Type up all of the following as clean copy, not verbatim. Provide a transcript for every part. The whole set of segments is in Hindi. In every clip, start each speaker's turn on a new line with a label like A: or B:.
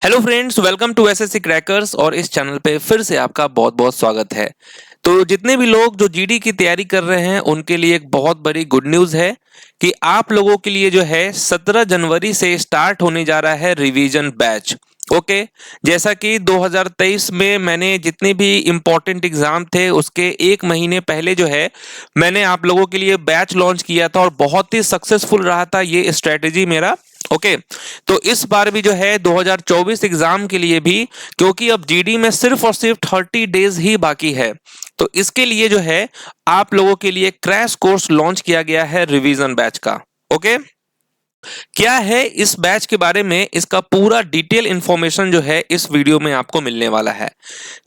A: Hello friends, welcome to SSC crackers. और इस चैनल पे फिर से आपका बहुत बहुत स्वागत है। तो जितने भी लोग जो जीडी की तैयारी कर रहे हैं उनके लिए एक बहुत बड़ी गुड न्यूज़ है कि आप लोगों के लिए जो है 17 जनवरी से स्टार्ट होने जा रहा है रिवीजन बैच। ओके, जैसा कि 2023 में मैंने जितने भी इम्पोर्टेंट एग्जाम थे उसके एक महीने पहले जो है मैंने आप लोगों के लिए बैच लॉन्च किया था और बहुत ही सक्सेसफुल रहा था ये स्ट्रेटेजी मेरा। ओके, तो इस बार भी जो है 2024 एग्जाम के लिए भी, क्योंकि अब जीडी में सिर्फ और सिर्फ 30 डेज ही बाकी है, तो इसके लिए जो है आप लोगों के लिए क्रैश कोर्स लॉन्च किया गया है रिवीजन बैच का। ओके, क्या है इस बैच के बारे में, इसका पूरा डिटेल इंफॉर्मेशन जो है इस वीडियो में आपको मिलने वाला है।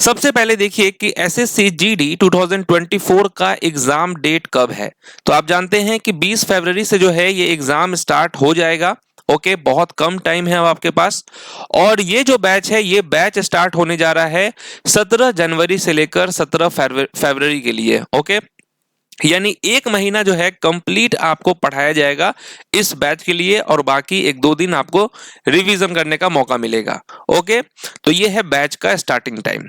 A: सबसे पहले देखिए कि एसएससी जीडी 2024 का एग्जाम डेट कब है। तो आप जानते हैं कि 20 फरवरी से जो है ये एग्जाम स्टार्ट हो जाएगा। ओके, बहुत कम टाइम है अब आपके पास। और ये जो बैच है ये बैच स्टार्ट होने जा रहा है 17 जनवरी से लेकर 17 फरवरी के लिए। ओके, यानी एक महीना जो है कंप्लीट आपको पढ़ाया जाएगा इस बैच के लिए, और बाकी एक दो दिन आपको रिवीजन करने का मौका मिलेगा। ओके, तो ये है बैच का स्टार्टिंग टाइम।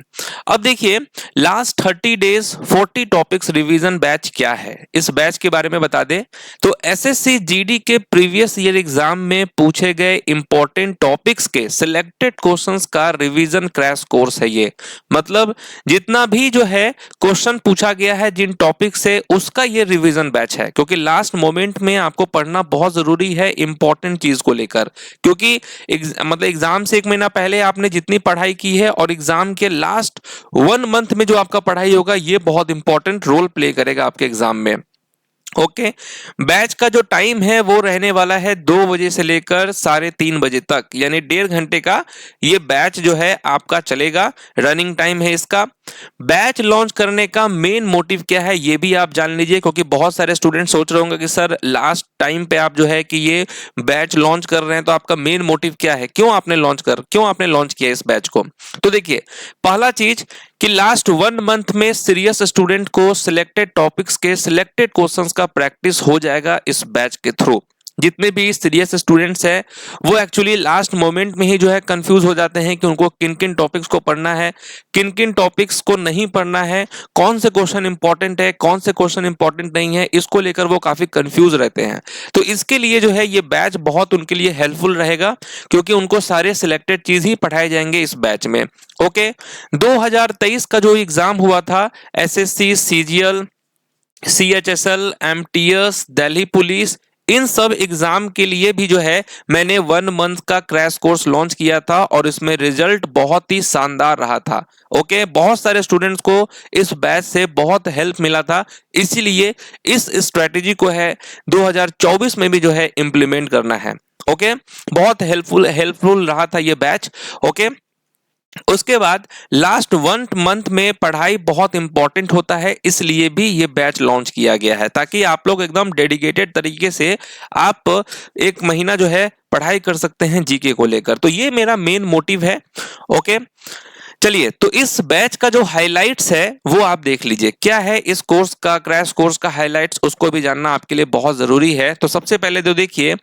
A: अब देखिए, last 30 days 40 topics revision batch क्या है, इस बैच के बारे में बता दें तो एसएससी जीडी के प्रीवियस ईयर एग्जाम में पूछे गए इंपॉर्टेंट टॉपिक्स के सिलेक्टेड क्वेश्चंस का रिवीजन क्रैश कोर्स है ये। मतलब जितना भी जो है क्वेश्चन पूछा गया है जिन टॉपिक से, उसका ये रिवीजन बैच है, क्योंकि लास्ट मोमेंट में आपको पढ़ना बहुत जरूरी है इंपॉर्टेंट चीज को लेकर। क्योंकि मतलब एग्जाम से एक महीना पहले आपने जितनी पढ़ाई की है और एग्जाम के लास्ट 1 मंथ में जो आपका पढ़ाई होगा ये बहुत इंपॉर्टेंट रोल प्ले करेगा आपके एग्जाम में। ओके, बैच का जो टाइम है वो रहने वाला है 2 बजे से लेकर 3:30 बजे तक, यानी 1.5 घंटे का ये बैच जो है आपका चलेगा। रनिंग टाइम है इसका। बैच लॉन्च करने का मेन मोटिव क्या है ये भी आप जान लीजिए, क्योंकि बहुत सारे स्टूडेंट सोच रहे होंगे कि सर लास्ट टाइम पे आप जो है कि ये बैच लॉन्च कर रहे हैं तो आपका मेन मोटिव क्या है, क्यों आपने लॉन्च किया इस बैच को। तो देखिए, पहला चीज कि लास्ट 1 मंथ में सीरियस स्टूडेंट को सिलेक्टेड टॉपिक्स के सिलेक्टेड क्वेश्चंस का प्रैक्टिस हो जाएगा इस बैच के थ्रू। जितने भी सीरियस स्टूडेंट्स हैं वो एक्चुअली लास्ट मोमेंट में ही जो है कंफ्यूज हो जाते हैं कि उनको किन किन टॉपिक्स को पढ़ना है, किन किन टॉपिक्स को नहीं पढ़ना है, कौन से क्वेश्चन इंपॉर्टेंट है, कौन से क्वेश्चन इंपॉर्टेंट नहीं है, इसको लेकर वो काफी कंफ्यूज रहते हैं। तो इसके लिए जो है ये बैच बहुत उनके लिए हेल्पफुल रहेगा, क्योंकि उनको सारे सिलेक्टेड चीज ही पढ़ाए जाएंगे इस बैच में। ओके, 2023 का जो एग्जाम हुआ था SSC, CGL, CHSL, MTS, Delhi police, इन सब एग्जाम के लिए भी जो है मैंने 1 मंथ का क्रैश कोर्स लॉन्च किया था और इसमें रिजल्ट बहुत ही शानदार रहा था। ओके, बहुत सारे स्टूडेंट्स को इस बैच से बहुत हेल्प मिला था, इसीलिए इस स्ट्रेटेजी को है 2024 में भी जो है इम्प्लीमेंट करना है। ओके, बहुत हेल्पफुल रहा था ये बैच। ओके, उसके बाद लास्ट 1 मंथ में पढ़ाई बहुत इंपॉर्टेंट होता है, इसलिए भी ये बैच लॉन्च किया गया है, ताकि आप लोग एकदम डेडिकेटेड तरीके से आप एक महीना जो है पढ़ाई कर सकते हैं जीके को लेकर। तो ये मेरा मेन मोटिव है। ओके, चलिए, तो इस बैच का जो हाइलाइट्स है वो आप देख लीजिए। क्या है इस कोर्स का, क्रैश कोर्स का हाइलाइट्स, उसको भी जानना आपके लिए बहुत जरूरी है। तो सबसे पहले तो देखिए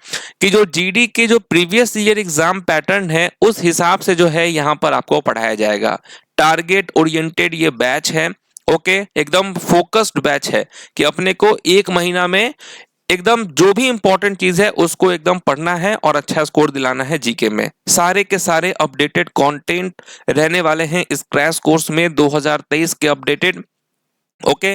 A: कि जो जीडी के जो प्रीवियस ईयर एग्जाम पैटर्न है उस हिसाब से जो है यहाँ पर आपको पढ़ाया जाएगा। टारगेट ओरिएंटेड ये बैच है। ओके, एकदम फोकस्ड बैच है कि अपने को एक महीना में एकदम जो भी इंपॉर्टेंट चीज है उसको एकदम पढ़ना है और अच्छा स्कोर दिलाना है जीके में। सारे के सारे अपडेटेड कंटेंट रहने वाले हैं इस क्रैश कोर्स में, 2023 के अपडेटेड। ओके,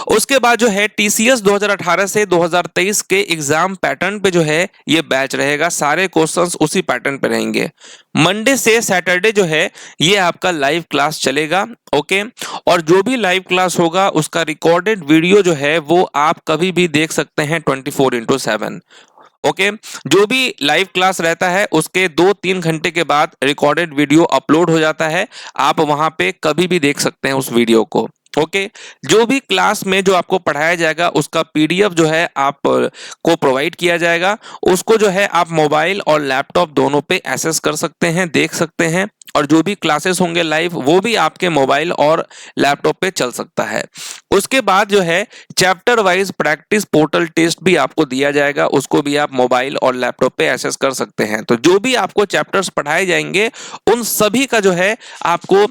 A: उसके बाद जो है टीसीएस 2018 से 2023 के एग्जाम पैटर्न पे जो है ये बैच रहेगा, सारे क्वेश्चंस उसी पैटर्न पे रहेंगे। मंडे से सैटरडे जो है ये आपका लाइव क्लास चलेगा। ओके, और जो भी लाइव क्लास होगा उसका रिकॉर्डेड वीडियो जो है वो आप कभी भी देख सकते हैं 24/7। ओके, जो भी लाइव क्लास रहता है उसके 2-3 घंटे के बाद रिकॉर्डेड वीडियो अपलोड हो जाता है, आप वहां पे कभी भी देख सकते हैं उस वीडियो को। ओके। जो भी क्लास में जो आपको पढ़ाया जाएगा उसका पीडीएफ जो है आप को प्रोवाइड किया जाएगा। उसको जो है आप मोबाइल और लैपटॉप दोनों पे एक्सेस कर सकते हैं, देख सकते हैं, और जो भी क्लासेस होंगे लाइव वो भी आपके मोबाइल और लैपटॉप पे चल सकता है। उसके बाद जो है chapter wise practice portal test भी आपको दिया जाएगा, उसको भी आप मोबाइल और लैपटॉप पे एक्सेस कर सकते हैं। तो जो भी आपको चैप्टर्स पढ़ाए जाएंगे उन सभी का जो है आपको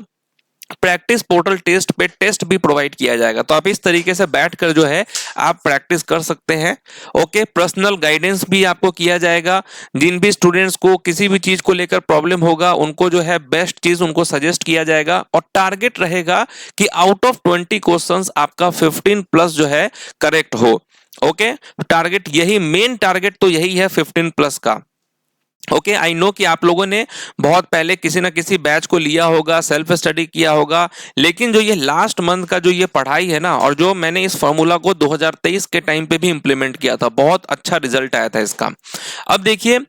A: प्रैक्टिस पोर्टल टेस्ट पे टेस्ट भी प्रोवाइड किया जाएगा। तो आप इस तरीके से बैठकर जो है आप प्रैक्टिस कर सकते हैं। ओके, पर्सनल गाइडेंस भी आपको किया जाएगा। जिन भी स्टूडेंट्स को किसी भी चीज को लेकर प्रॉब्लम होगा उनको जो है बेस्ट चीज उनको सजेस्ट किया जाएगा, और टारगेट रहेगा कि आउट ऑफ 20 क्वेश्चंस आपका 15 प्लस जो है करेक्ट हो। ओके, टारगेट यही, मेन टारगेट तो यही है 15 प्लस का। ओके, आई नो कि आप लोगों ने बहुत पहले किसी ना किसी बैच को लिया होगा, सेल्फ स्टडी किया होगा, लेकिन जो ये लास्ट मंथ का जो ये पढ़ाई है ना, और जो मैंने इस फॉर्मूला को 2023 के टाइम पे भी इंप्लीमेंट किया था, बहुत अच्छा रिजल्ट आया था इसका। अब देखिए,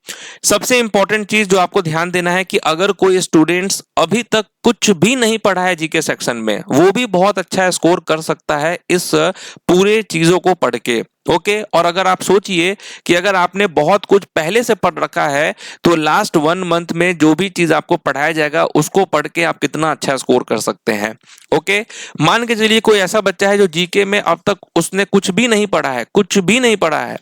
A: सबसे इंपॉर्टेंट चीज जो आपको ध्यान देना है कि अगर कोई स्टूडेंट्स अभी तक कुछ भी नहीं पढ़ा है जीके सेक्शन में, वो भी बहुत अच्छा स्कोर कर सकता है इस पूरे चीजों को पढ़ के। ओके, और अगर आप सोचिए कि अगर आपने बहुत कुछ पहले से पढ़ रखा है तो लास्ट 1 मंथ में जो भी चीज आपको पढ़ाया जाएगा उसको पढ़ के आप कितना अच्छा स्कोर कर सकते हैं। ओके, मान के चलिए कोई ऐसा बच्चा है जो जीके में अब तक उसने कुछ भी नहीं पढ़ा है, कुछ भी नहीं पढ़ा है,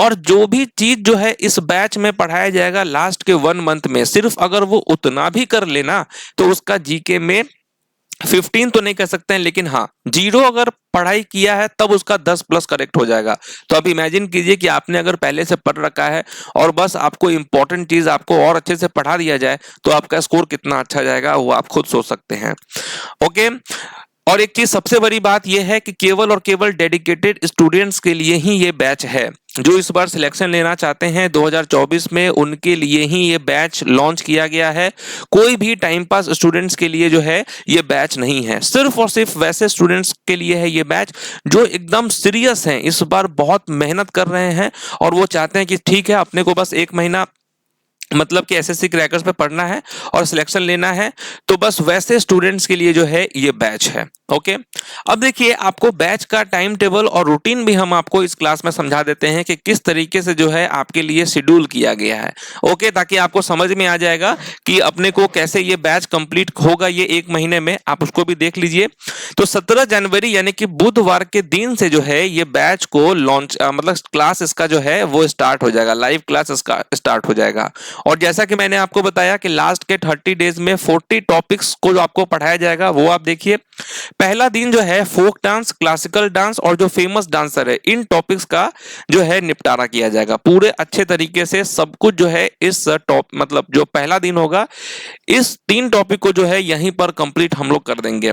A: और जो भी चीज जो है इस बैच में पढ़ाया जाएगा लास्ट के 1 मंथ में, सिर्फ अगर वो उतना भी कर लेना तो उसका जीके में 15 तो नहीं कर सकते हैं, लेकिन हाँ 0 अगर पढ़ाई किया है तब उसका 10 प्लस करेक्ट हो जाएगा। तो अब इमेजिन कीजिए कि आपने अगर पहले से पढ़ रखा है और बस आपको इंपॉर्टेंट चीज आपको और अच्छे से पढ़ा दिया जाए तो आपका स्कोर कितना अच्छा जाएगा वो आप खुद सोच सकते हैं। ओके, और एक चीज सबसे बड़ी बात यह है कि केवल और केवल डेडिकेटेड स्टूडेंट्स के लिए ही ये बैच है। जो इस बार सिलेक्शन लेना चाहते हैं 2024 में, उनके लिए ही ये बैच लॉन्च किया गया है। कोई भी टाइम पास स्टूडेंट्स के लिए जो है ये बैच नहीं है, सिर्फ और सिर्फ वैसे स्टूडेंट्स के लिए है ये बैच जो एकदम सीरियस हैं, इस बार बहुत मेहनत कर रहे हैं और वो चाहते हैं कि ठीक है अपने को बस 1 महीना मतलब कि एसएससी क्रैकर्स पे पढ़ना है और सिलेक्शन लेना है, तो बस वैसे स्टूडेंट्स के लिए जो है ये बैच है। ओके, अब देखिए आपको बैच का टाइम टेबल और रूटीन भी हम आपको इस क्लास में समझा देते हैं कि किस तरीके से जो है आपके लिए शेड्यूल किया गया है। ओके, ताकि आपको समझ में आ जाएगा कि अपने को कैसे ये बैच कंप्लीट होगा ये 1 महीने में, आप उसको भी देख लीजिए। तो 17 जनवरी यानी कि बुधवार के दिन से जो है ये बैच को लॉन्च मतलब क्लास इसका जो है वो स्टार्ट हो जाएगा, लाइव क्लास इसका स्टार्ट हो जाएगा। और जैसा कि मैंने आपको बताया कि लास्ट के 30 डेज में 40 टॉपिक्स को जो आपको पढ़ाया जाएगा वो आप देखिए। पहला दिन जो है फोक डांस, क्लासिकल डांस और जो फेमस डांसर है, इन टॉपिक्स का जो है निपटारा किया जाएगा पूरे अच्छे तरीके से। सब कुछ जो है इस मतलब जो पहला दिन होगा इस 3 टॉपिक को जो है यहीं पर कंप्लीट हम लोग कर देंगे।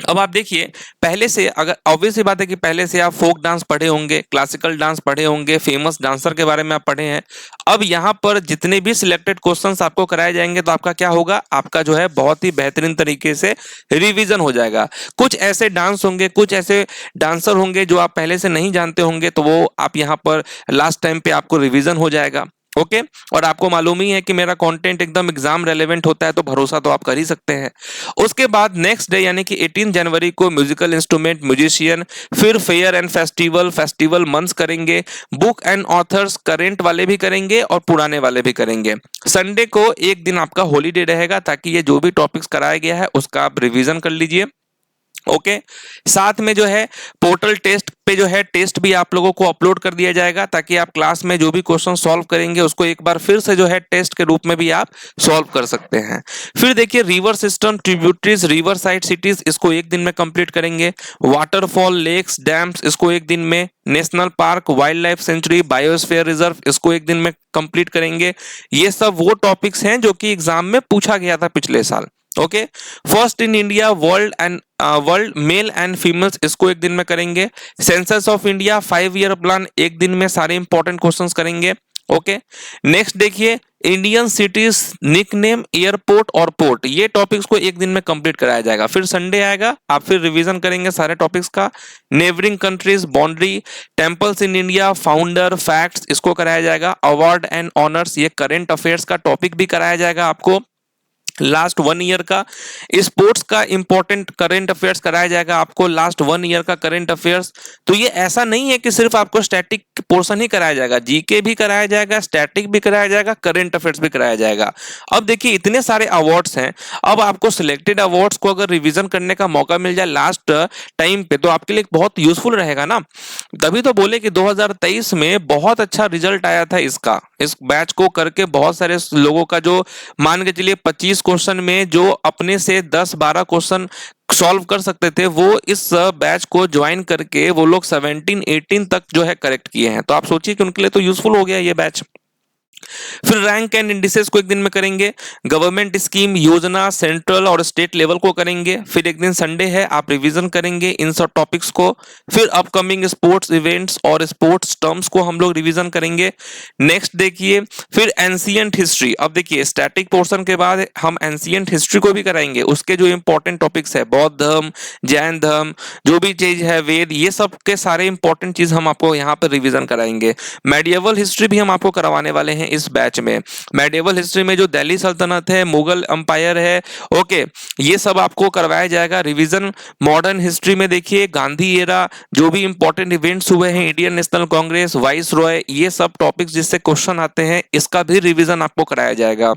A: अब आप देखिए, पहले से अगर ऑब्वियस सी बात है कि पहले से आप फोक डांस पढ़े होंगे, क्लासिकल डांस पढ़े होंगे, फेमस डांसर के बारे में आप पढ़े हैं। अब यहाँ पर जितने भी सिलेक्टेड क्वेश्चंस आपको कराए जाएंगे तो आपका क्या होगा, आपका जो है बहुत ही बेहतरीन तरीके से रिवीजन हो जाएगा। कुछ ऐसे डांस होंगे, कुछ ऐसे डांसर होंगे जो आप पहले से नहीं जानते होंगे, तो वो आप यहाँ पर लास्ट टाइम पे आपको रिवीजन हो जाएगा। ओके, और आपको मालूम ही है कि मेरा कंटेंट एकदम एग्जाम रेलेवेंट होता है, तो भरोसा तो आप कर ही सकते हैं। उसके बाद नेक्स्ट डे यानी कि 18 जनवरी को म्यूजिकल इंस्ट्रूमेंट, म्यूजिशियन, फिर फेयर एंड फेस्टिवल मंथ्स करेंगे, बुक एंड ऑथर्स, करेंट वाले भी करेंगे और पुराने वाले भी करेंगे। संडे को एक दिन आपका हॉलीडे रहेगा ताकि ये जो भी टॉपिक्स कराया गया है उसका आप रिवीजन कर लीजिए। ओके, साथ में जो है पोर्टल टेस्ट पे जो है टेस्ट भी आप लोगों को अपलोड कर दिया जाएगा ताकि आप क्लास में जो भी क्वेश्चन सॉल्व करेंगे उसको एक बार फिर से जो है टेस्ट के रूप में भी आप सॉल्व कर सकते हैं। फिर देखिए river system, tributaries, river side cities, इसको एक दिन में कंप्लीट करेंगे। वाटरफॉल, लेक्स, डैम्स, इसको एक दिन में। National park, wild life sanctuary, biosphere reserve, इसको एक दिन में कंप्लीट करेंगे। ये सब वो टॉपिक्स हैं जो कि एग्जाम में पूछा गया था पिछले साल। Okay, first in India world male and females, इसको एक दिन में करेंगे। Census of India 5 year plan, एक दिन में सारे इंपॉर्टेंट क्वेश्चंस करेंगे। ओके, नेक्स्ट देखिए इंडियन सिटीज, निकनेम, एयरपोर्ट और पोर्ट, ये टॉपिक्स को एक दिन में कंप्लीट कराया जाएगा। फिर संडे आएगा, आप फिर रिवीजन करेंगे सारे टॉपिक्स का। Neighbouring countries, boundary, temples in India, founder, facts, इसको कराया जाएगा। अवार्ड एंड ऑनर्स, ये करेंट अफेयर्स का टॉपिक भी कराया जाएगा आपको। लास्ट 1 ईयर का स्पोर्ट्स का इंपॉर्टेंट करंट अफेयर्स कराया जाएगा आपको, लास्ट 1 ईयर का करंट अफेयर्स। तो ये ऐसा नहीं है कि सिर्फ आपको स्टैटिक पोर्शन ही कराया जाएगा, जीके भी कराया जाएगा, स्टैटिक भी कराया जाएगा, करंट अफेयर्स भी कराया जाएगा। अब देखिए इतने सारे अवार्ड्स हैं, अब आपको सिलेक्टेड अवार्ड्स को अगर रिवीजन करने का मौका मिल जाए लास्ट टाइम पे तो आपके लिए बहुत यूजफुल रहेगा ना। तभी तो बोले कि 2023 में बहुत अच्छा रिजल्ट आया था इसका, इस बैच को करके बहुत सारे लोगों का जो मान के चलिए 25 क्वेश्चन में जो अपने से 10-12 क्वेश्चन सॉल्व कर सकते थे, वो इस बैच को ज्वाइन करके वो लोग 17-18 तक जो है करेक्ट किए हैं। तो आप सोचिए कि उनके लिए तो यूजफुल हो गया ये बैच। फिर रैंक एंड इंडिसेस को एक दिन में करेंगे, गवर्नमेंट स्कीम योजना सेंट्रल और स्टेट लेवल को करेंगे, फिर एक दिन संडे है आप रिवीजन करेंगे इन सब टॉपिक्स को, फिर अपकमिंग स्पोर्ट्स इवेंट्स और स्पोर्ट्स टर्म्स को हम लोग रिवीजन करेंगे। नेक्स्ट देखिए फिर एंशिएंट हिस्ट्री। अब देखिए स्टैटिक पोर्शन के बाद हम एंशिएंट हिस्ट्री को भी कराएंगे, उसके जो इंपॉर्टेंट टॉपिक्स है बौद्ध धर्म, जैन धर्म, जो भी चीज है वेद, ये सब के सारे इंपॉर्टेंट चीज हम आपको यहाँ पर रिवीजन कराएंगे। मेडिएवल हिस्ट्री भी हम आपको करवाने वाले हैं इस बैच में। मेडिएवल हिस्ट्री में जो दिल्ली सल्तनत है, मुगल अंपायर है, ओके, ये सब आपको करवाया जाएगा रिवीजन। मॉडर्न हिस्ट्री में देखिए गांधी एरा, जो भी इंपॉर्टेंट इवेंट्स हुए हैं, Indian national Congress, vice Roy, ये सब टॉपिक्स जिससे क्वेश्चन आते हैं, इसका भी रिवीजन आपको कराया जाएगा।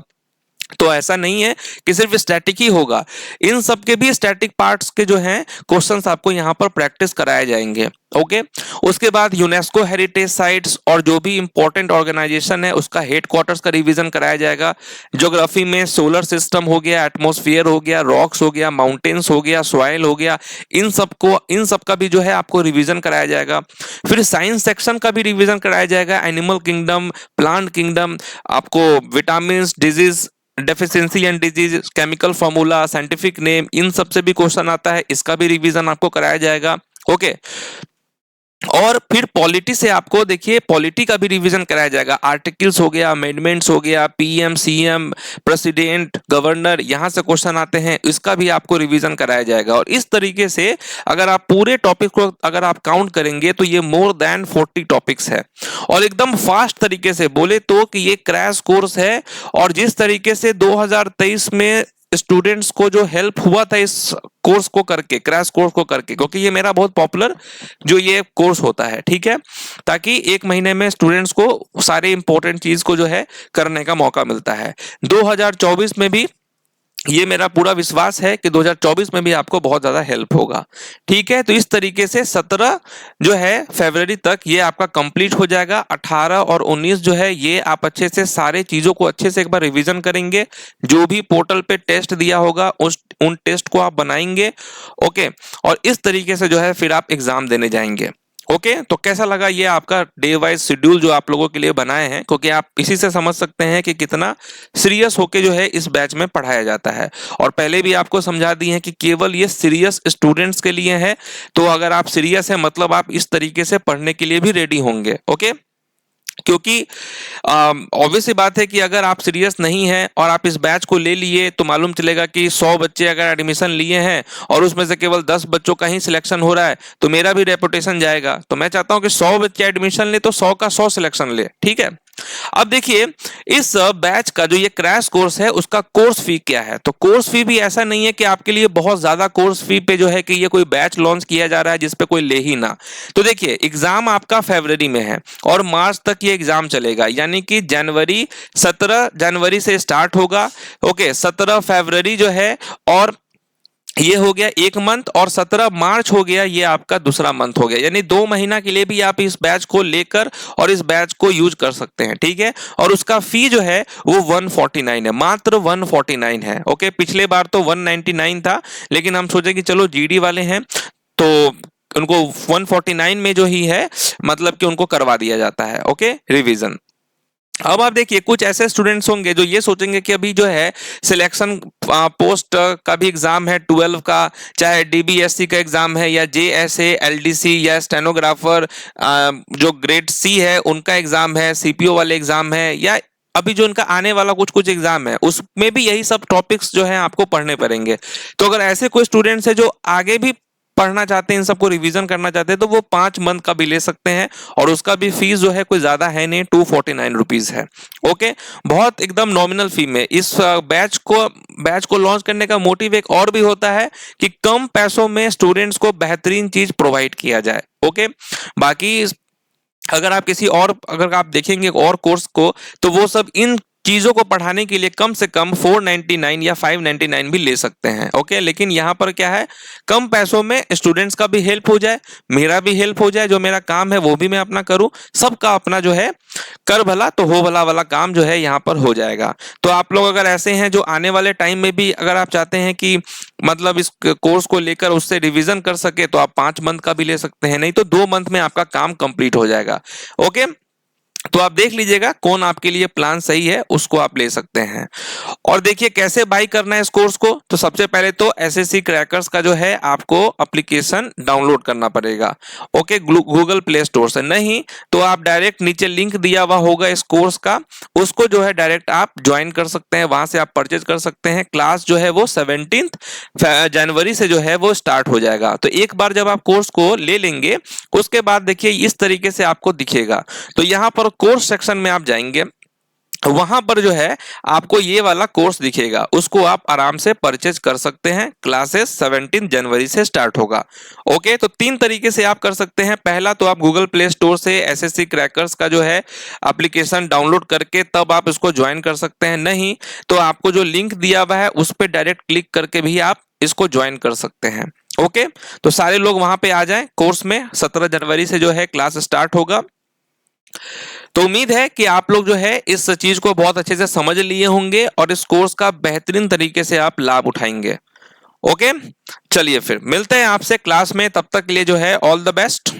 A: तो ऐसा नहीं है कि सिर्फ स्टैटिक ही होगा, इन सब के भी स्टैटिक पार्ट्स के जो हैं क्वेश्चंस आपको यहाँ पर प्रैक्टिस कराए जाएंगे। ओके, उसके बाद यूनेस्को हेरिटेज साइट्स और जो भी इंपॉर्टेंट ऑर्गेनाइजेशन है उसका हेडक्वार्टर्स का रिवीजन कराया जाएगा। ज्योग्राफी में सोलर सिस्टम हो गया, एटमॉस्फेयर हो गया, रॉक्स हो गया, माउंटेन्स हो गया, सॉइल हो गया, इन सब का भी जो है आपको रिवीजन कराया जाएगा। फिर साइंस सेक्शन का भी रिवीजन कराया जाएगा, एनिमल किंगडम, प्लांट किंगडम, आपको vitamin, disease deficiency and disease, chemical formula, scientific name, इन सब से भी क्वेश्चन आता है, इसका भी रिवीजन आपको कराया जाएगा। ओके, और फिर पॉलिटी से आपको देखिए पॉलिटी का भी रिवीजन कराया जाएगा, आर्टिकल्स हो गया, अमेंडमेंट्स हो गया, पीएम, सीएम, प्रेसिडेंट, गवर्नर, यहां से क्वेश्चन आते हैं, इसका भी आपको रिवीजन कराया जाएगा। और इस तरीके से अगर आप पूरे टॉपिक को अगर आप काउंट करेंगे तो ये मोर देन 40 टॉपिक्स है, और एकदम फास्ट तरीके से बोले तो कि ये क्रैश कोर्स है। और जिस तरीके से 2023 में स्टूडेंट्स को जो हेल्प हुआ था इस कोर्स को करके, क्रैश कोर्स को करके, क्योंकि ये मेरा बहुत पॉपुलर जो ये कोर्स होता है, ठीक है, ताकि 1 महीने में स्टूडेंट्स को सारे इंपॉर्टेंट चीज को जो है करने का मौका मिलता है। 2024 में भी ये मेरा पूरा विश्वास है कि 2024 में भी आपको बहुत ज्यादा हेल्प होगा, ठीक है। तो इस तरीके से 17 जो है फरवरी तक ये आपका कंप्लीट हो जाएगा। 18 और 19 जो है ये आप अच्छे से सारे चीजों को अच्छे से एक बार रिवीजन करेंगे, जो भी पोर्टल पे टेस्ट दिया होगा उन टेस्ट को आप बनाएंगे, ओके, और इस तरीके से जो है फिर आप एग्जाम देने जाएंगे। ओके, तो कैसा लगा ये आपका डे वाइज शेड्यूल जो आप लोगों के लिए बनाए हैं, क्योंकि आप इसी से समझ सकते हैं कि कितना सीरियस होके जो है इस बैच में पढ़ाया जाता है। और पहले भी आपको समझा दिए हैं कि केवल ये सीरियस स्टूडेंट्स के लिए है, तो अगर आप सीरियस हैं मतलब आप इस तरीके से पढ़ने के लिए भी रेडी होंगे। ओके, क्योंकि ऑब्वियस सी बात है कि अगर आप सीरियस नहीं हैं और आप इस बैच को ले लिए तो मालूम चलेगा कि 100 बच्चे अगर एडमिशन लिए हैं और उसमें से केवल 10 बच्चों का ही सिलेक्शन हो रहा है तो मेरा भी रेपुटेशन जाएगा। तो मैं चाहता हूं कि 100 बच्चे एडमिशन ले तो 100 का 100 सिलेक्शन ले, ठीक है। अब देखिए इस बैच का जो ये क्रैश कोर्स है उसका कोर्स फी क्या है। तो कोर्स फी भी ऐसा नहीं है कि आपके लिए बहुत ज्यादा कोर्स फी पे जो है कि ये कोई बैच लॉन्च किया जा रहा है जिसपे कोई ले ही ना। तो देखिए एग्जाम आपका फरवरी में है और मार्च तक ये एग्जाम चलेगा, यानी कि 17 जनवरी से स्टार्ट होगा। ओके, 17 फरवरी जो है और ये हो गया 1 मंथ, और 17 मार्च हो गया ये आपका दूसरा मंथ हो गया, यानी 2 महीना के लिए भी आप इस बैच को लेकर और इस बैच को यूज कर सकते हैं, ठीक है। और उसका फी जो है वो 149 है, मात्र 149 है। ओके, पिछले बार तो 199 था, लेकिन हम सोचे कि चलो जीडी वाले हैं तो उनको 149 में जो ही है मतलब कि उनको करवा दिया जाता है। Okay, revision. अब आप देखिए कुछ ऐसे स्टूडेंट्स होंगे जो ये सोचेंगे कि अभी जो है सिलेक्शन पोस्ट का भी एग्जाम है 12 का, चाहे डीबीएससी का एग्जाम है या जेएसए, एलडीसी या स्टेनोग्राफर जो ग्रेड सी है उनका एग्जाम है, सीपीओ वाले एग्जाम है, या अभी जो इनका आने वाला कुछ एग्जाम है उसमें भी यही सब टॉपिक्स जो है आपको पढ़ने पड़ेंगे। तो अगर ऐसे कोई स्टूडेंट्स है जो आगे भी पढ़ना चाहते हैं, इन सबको रिवीजन करना चाहते हैं, तो वो 5 मंथ का भी ले सकते हैं और उसका भी फीस जो है कोई ज्यादा है नहीं, 249 रुपीज है। ओके, बहुत एकदम नॉमिनल फी में इस बैच को लॉन्च करने का मोटिव एक और भी होता है कि कम पैसों में स्टूडेंट्स को बेहतरीन चीज प्रोवाइड किया जाए। ओके, बाकी अगर आप देखेंगे और कोर्स को, तो वो सब इन चीजों को पढ़ाने के लिए कम से कम 499 या 599 भी ले सकते हैं। ओके, लेकिन यहाँ पर क्या है, कम पैसों में स्टूडेंट्स का भी हेल्प हो जाए, मेरा भी हेल्प हो जाए, जो मेरा काम है वो भी मैं अपना करूं, सबका अपना जो है कर भला तो हो भला वाला काम जो है यहाँ पर हो जाएगा। तो आप लोग अगर ऐसे हैं जो आने वाले टाइम में भी अगर आप चाहते हैं कि मतलब इस कोर्स को लेकर उससे रिवीजन कर सके, तो आप 5 मंथ का भी ले सकते हैं, नहीं तो 2 मंथ में आपका काम कंप्लीट हो जाएगा। ओके, तो आप देख लीजिएगा कौन आपके लिए प्लान सही है, उसको आप ले सकते हैं। और देखिए कैसे बाई करना है इस कोर्स को, तो सबसे पहले तो एसएससी क्रैकर्स का जो है आपको एप्लीकेशन डाउनलोड करना पड़ेगा। ओके, गूगल प्ले स्टोर से, नहीं तो आप डायरेक्ट नीचे लिंक दिया हुआ होगा इस कोर्स का, उसको जो है डायरेक्ट आप ज्वाइन कर सकते हैं, वहां से आप परचेज कर सकते हैं। क्लास जो है वो 17 जनवरी से जो है वो स्टार्ट हो जाएगा। तो एक बार जब आप कोर्स को ले लेंगे, उसके बाद देखिए इस तरीके से आपको दिखेगा। तो यहाँ पर कोर्स सेक्शन में आप जाएंगे, वहां पर जो है आपको ये वाला कोर्स दिखेगा, उसको आप आराम से परचेज कर सकते हैं। क्लासेस 17 जनवरी से स्टार्ट होगा। ओके, तो 3 तरीके से आप कर सकते हैं। पहला तो आप गूगल प्ले स्टोर से एसएससी क्रैकर्स का जो है एप्लीकेशन डाउनलोड करके तब आप इसको ज्वाइन कर सकते हैं, नहीं तो आपको जो लिंक दिया हुआ है उस पर डायरेक्ट क्लिक करके भी आप इसको ज्वाइन कर सकते हैं। ओके, तो सारे लोग वहां पे आ जाएं कोर्स में। 17 जनवरी से जो है क्लास स्टार्ट होगा। तो उम्मीद है कि आप लोग जो है इस चीज को बहुत अच्छे से समझ लिए होंगे और इस कोर्स का बेहतरीन तरीके से आप लाभ उठाएंगे। ओके, चलिए फिर मिलते हैं आपसे क्लास में, तब तक के लिए जो है ऑल द बेस्ट।